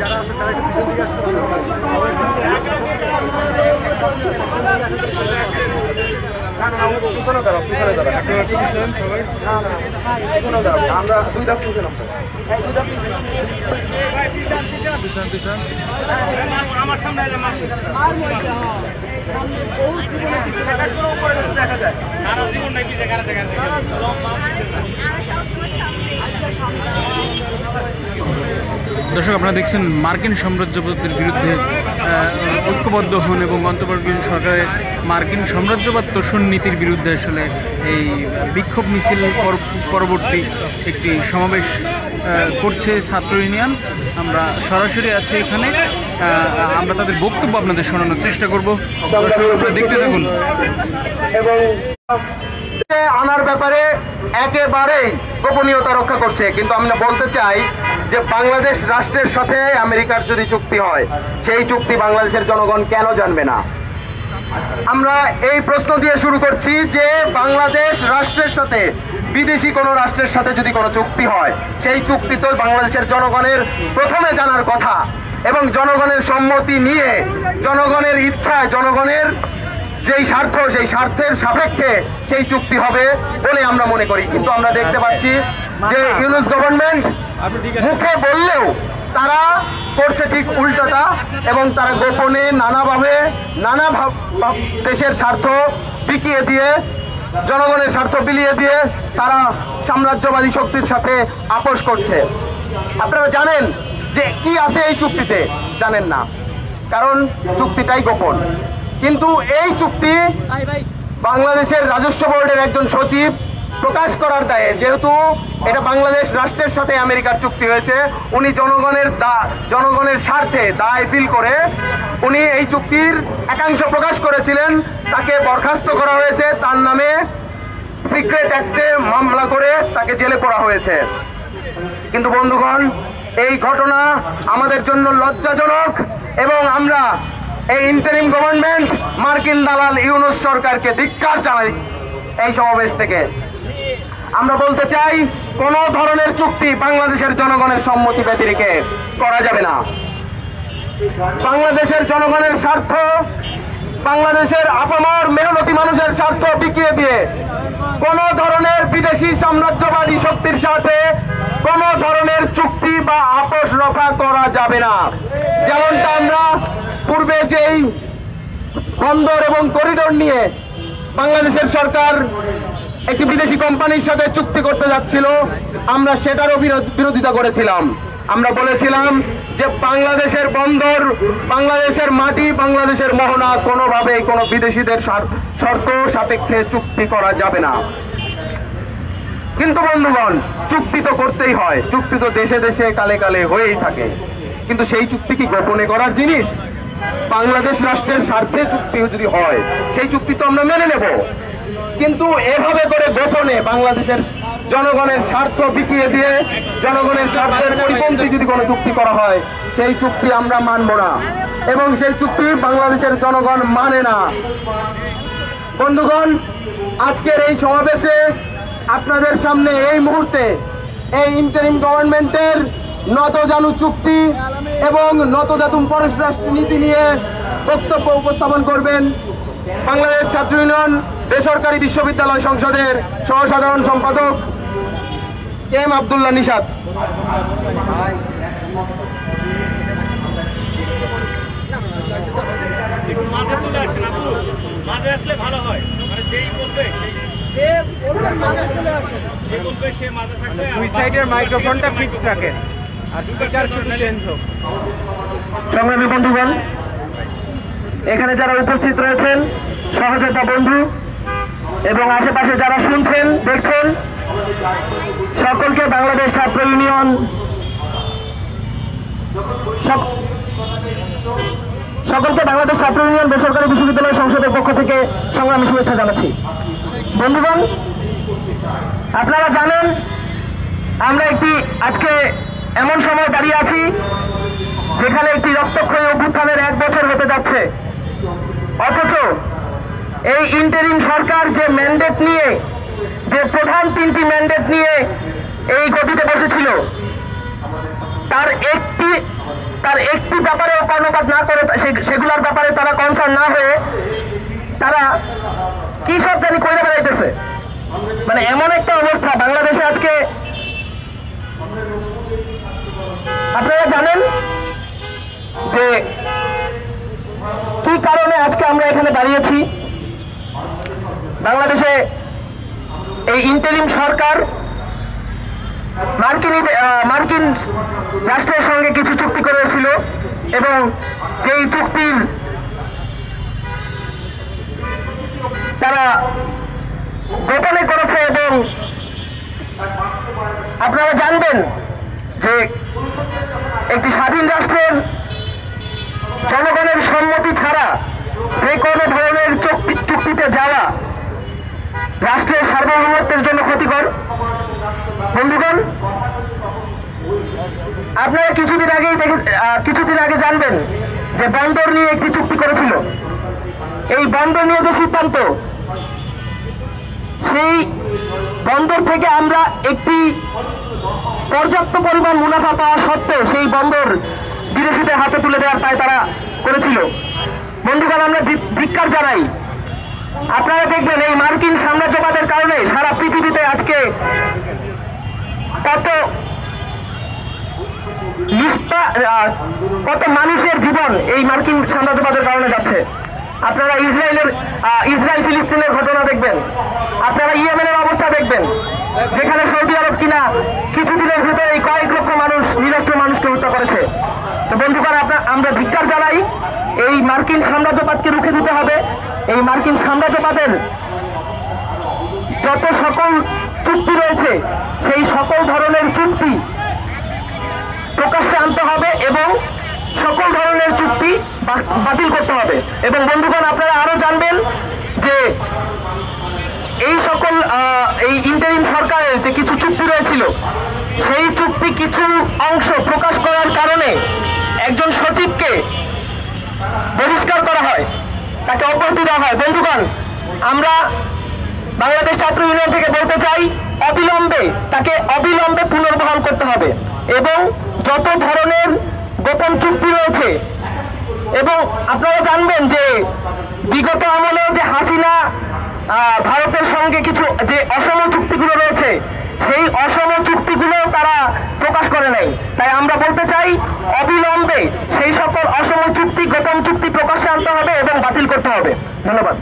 যারা আছে তারা একটু পিছন দিকে আসতে পারবে। পিছনে দাঁড়াও, পিছনে দাঁড়াও, সবাই পিছনে দাঁড়াও। আমরা দুই ধাপ পিছনে নামবো। পিছন পিছন আমার সামনে দেখা যায় দর্শক, আপনারা দেখছেন মার্কিন সাম্রাজ্যবাদের বিরুদ্ধে ঐক্যবদ্ধ হন এবং অন্তর্বর্তী সরকারের মার্কিন সাম্রাজ্যবাদ তোষণ নীতির বিরুদ্ধে আসলে এই বিক্ষোভ মিছিল পরবর্তী একটি সমাবেশ করছে ছাত্র ইউনিয়ন। আমরা সরাসরি আছি এখানে, আমরা তাদের বক্তব্য আপনাদের শোনানোর চেষ্টা করব। দর্শক, আপনারা দেখতে থাকুন। এবং আনার ব্যাপারে একেবারেই গোপনীয়তা রক্ষা করছে, কিন্তু আমরা বলতে চাই যে বাংলাদেশ রাষ্ট্রের সাথে আমেরিকার যদি চুক্তি হয়, সেই চুক্তি বাংলাদেশের জনগণ কেন জানবে না? আমরা এই প্রশ্ন দিয়ে শুরু করছি যে বাংলাদেশ রাষ্ট্রের সাথে বিদেশি কোনো রাষ্ট্রের সাথে যদি কোনো চুক্তি হয়, সেই চুক্তি তো বাংলাদেশের জনগণের প্রথমে জানার কথা, এবং জনগণের সম্মতি নিয়ে, জনগণের ইচ্ছায়, জনগণের যেই স্বার্থ, সেই স্বার্থের সাপেক্ষে সেই চুক্তি হবে বলে আমরা মনে করি। কিন্তু আমরা দেখতে পাচ্ছি যে ইউনুস গভর্নমেন্ট মুখে বললেও তারা করছে ঠিক উল্টোটা, এবং তারা গোপনে নানাভাবে নানা দেশের স্বার্থ বিকিয়ে দিয়ে, জনগণের স্বার্থ বিলিয়ে দিয়ে তারা সাম্রাজ্যবাদী শক্তির সাথে আপোষ করছে। আপনারা জানেন যে কি আছে এই চুক্তিতে? জানেন না, কারণ চুক্তিটাই গোপন। কিন্তু এই চুক্তি বাংলাদেশের রাজস্ব বোর্ডের একজন সচিব প্রকাশ করার দায়ে, যেহেতু এটা বাংলাদেশ রাষ্ট্রের সাথে আমেরিকার চুক্তি হয়েছে, উনি জনগণের স্বার্থে দায় ফিল করে উনি এই চুক্তির একাংশ প্রকাশ করেছিলেন। তাকে বরখাস্ত করা হয়েছে, তার নামে সিক্রেট অ্যাক্টে মামলা করে তাকে জেলে পোড়া হয়েছে। কিন্তু বন্ধুগণ, এই ঘটনা আমাদের জন্য লজ্জাজনক, এবং আমরা এই ইন্টারিম গভর্নমেন্ট মার্কিন দালাল ইউনুস সরকারকে ধিক্কার জানাই। এই সমাবেশ থেকে আমরা বলতে চাই, কোন ধরনের চুক্তি বাংলাদেশের জনগণের সম্মতি ব্যতিরেকে করা যাবে না। বাংলাদেশের জনগণের স্বার্থ, বাংলাদেশের আপামর মেহনতি মানুষের স্বার্থ বিকিয়ে দিয়ে কোন ধরনের বিদেশি সাম্রাজ্যবাদী শক্তির সাথে কোন ধরনের চুক্তি বা আপোষ রক্ষা করা যাবে না। যেমনটা আমরা পূর্বে যেই বন্দর এবং করিডোর নিয়ে বাংলাদেশের সরকার একটি বিদেশি কোম্পানির সাথে চুক্তি করতে যাচ্ছিল, আমরা সেটারও বিরোধিতা করেছিলাম। আমরা বলেছিলাম যে বাংলাদেশের বন্দর, বাংলাদেশের মাটি, বাংলাদেশের মোহনা কোনোভাবেই কোনো বিদেশিদের শর্ত সাপেক্ষে চুক্তি করা যাবে না। কিন্তু বন্ধুগণ, চুক্তি তো করতেই হয়, চুক্তি তো দেশে দেশে কালে কালে হয়েই থাকে। কিন্তু সেই চুক্তি কি গোপনে করার জিনিস? বাংলাদেশ রাষ্ট্রের স্বার্থে চুক্তি যদি হয়, সেই চুক্তি তো আমরা মেনে নেব। কিন্তু এভাবে করে গোপনে বাংলাদেশের জনগণের স্বার্থ বিকিয়ে দিয়ে জনগণের স্বার্থের পরিপন্থী যদি কোনো চুক্তি করা হয়, সেই চুক্তি আমরা মানব না, এবং সেই চুক্তি বাংলাদেশের জনগণ মানে না। বন্ধুগণ, আজকের এই সমাবেশে আপনাদের সামনে এই মুহূর্তে এই ইন্টারিম গভর্নমেন্টের নতজানু চুক্তি এবং নতজাতুম পররাষ্ট্র নীতি নিয়ে বক্তব্য উপস্থাপন করবেন বাংলাদেশ ছাত্র ইউনিয়ন বেসরকারি বিশ্ববিদ্যালয় সংসদের সহসাধারণ সম্পাদক এম আব্দুল্লাহ নিশাত। দুই সাইডের মাইক্রোফোনটা ফিক্স রাখেন আর স্পিকার শুধু চেঞ্জ হোক। সংগ্রামী বন্ধুগণ, এখানে যারা উপস্থিত রয়েছেন সহযোদ্ধা বন্ধু এবং আশেপাশে যারা শুনছেন দেখছেন, সকলকে বাংলাদেশ ছাত্র ইউনিয়ন বেসরকারি বিশ্ববিদ্যালয় সংসদের পক্ষ থেকে সংগ্রামী শুভেচ্ছা জানাচ্ছি। বন্ধুগণ, আপনারা জানেন আমরা আজকে এমন সময় দাঁড়িয়ে আছি যেখানে একটি রক্তক্ষয়ী অভ্যুত্থানের 1 বছর হতে যাচ্ছে, অথচ এই ইন্টারিম সরকার যে ম্যান্ডেট নিয়ে, যে প্রধান 3টি ম্যান্ডেট নিয়ে এই গদিতে বসেছিল, তার একটি ব্যাপারেও কর্ণপাত না করে, সেগুলোর ব্যাপারে তারা কনসার্ন না হয়ে তারা কি সব জানি করে বেড়াইতেছে। মানে এমন একটা অবস্থা বাংলাদেশে আজকে। আপনারা জানেন যে কি কারণে আজকে আমরা এখানে দাঁড়িয়েছি। বাংলাদেশে এই ইন্টারিম সরকার মার্কিন রাষ্ট্রের সঙ্গে কিছু চুক্তি করেছিল এবং যেই চুক্তির তারা গোপনে করেছে, এবং আপনারা জানবেন যে একটি স্বাধীন রাষ্ট্রের জনগণের সম্মতি ছাড়া যে কোনো ধরনের চুক্তিতে যাওয়া রাষ্ট্রের সার্বভৌমত্বের জন্য ক্ষতিকর। বন্ধুগণ, আপনারা কিছুদিন আগে জানবেন যে বন্দর নিয়ে একটি চুক্তি করেছিল। এই বন্দর নিয়ে যে সিদ্ধান্ত, সেই বন্দর থেকে আমরা একটি পর্যাপ্ত পরিমাণ মুনাফা পাওয়া সত্ত্বেও সেই বন্দর বিদেশিদের হাতে তুলে দেওয়ার পায় তারা করেছিল। বন্ধুগণ, আমরা ধিক্কার জানাই। আপনারা দেখবেন এই মার্কিন সাম্রাজ্যবাদের কারণে সারা পৃথিবীতে আজকে কত মানুষের জীবন এই মার্কিন সাম্রাজ্যবাদের কারণে যাচ্ছে। আপনারা ইসরায়েল ফিলিস্তিনের ঘটনা দেখবেন, আপনারা ইয়েমেনের অবস্থা দেখবেন, যেখানে সৌদি আরব কিনা কিছুদিনের ভিতরে কয়েক লক্ষ মানুষ, নিরস্ত্র মানুষকে হত্যা করেছে। তো বন্ধুগণ, আমরা ধিক্কার জানাই। এই মার্কিন সাম্রাজ্যবাদকে রুখে দিতে হবে। এই মার্কিন সাম্রাজ্যবাদের যত সকল চুক্তি রয়েছে, সেই সকল ধরনের চুক্তি প্রকাশ্যে আনতে হবে এবং সকল ধরনের চুক্তি বাতিল করতে হবে। এবং বন্ধুগণ, আপনারা আরো জানবেন যে এই সকল এই ইন্টারিম সরকারের যে কিছু চুক্তি রয়েছিল, সেই চুক্তি কিছু অংশ প্রকাশ করার কারণে একজন সচিবকে বহিষ্কার করা হয়, তাকে অব্যাহতি দেওয়া হয়। বন্ধুগণ, আমরা বাংলাদেশ ছাত্র ইউনিয়ন থেকে বলতে চাই, তাকে অবিলম্বে পুনর্বহাল করতে হবে এবং যত ধরনের গোপন চুক্তি রয়েছে, এবং আপনারা জানবেন যে বিগত আমলে যে হাসিনা ভারতের সঙ্গে কিছু যে অসম চুক্তিগুলো রয়েছে, সেই অসম চুক্তিগুলো তারা প্রকাশ করে নাই। তাই আমরা বলতে চাই, অবিলম্বে সেই সকল অসম চুক্তি, গোপন চুক্তি প্রকাশ্যে আনতে হবে এবং বাতিল করতে হবে। ধন্যবাদ।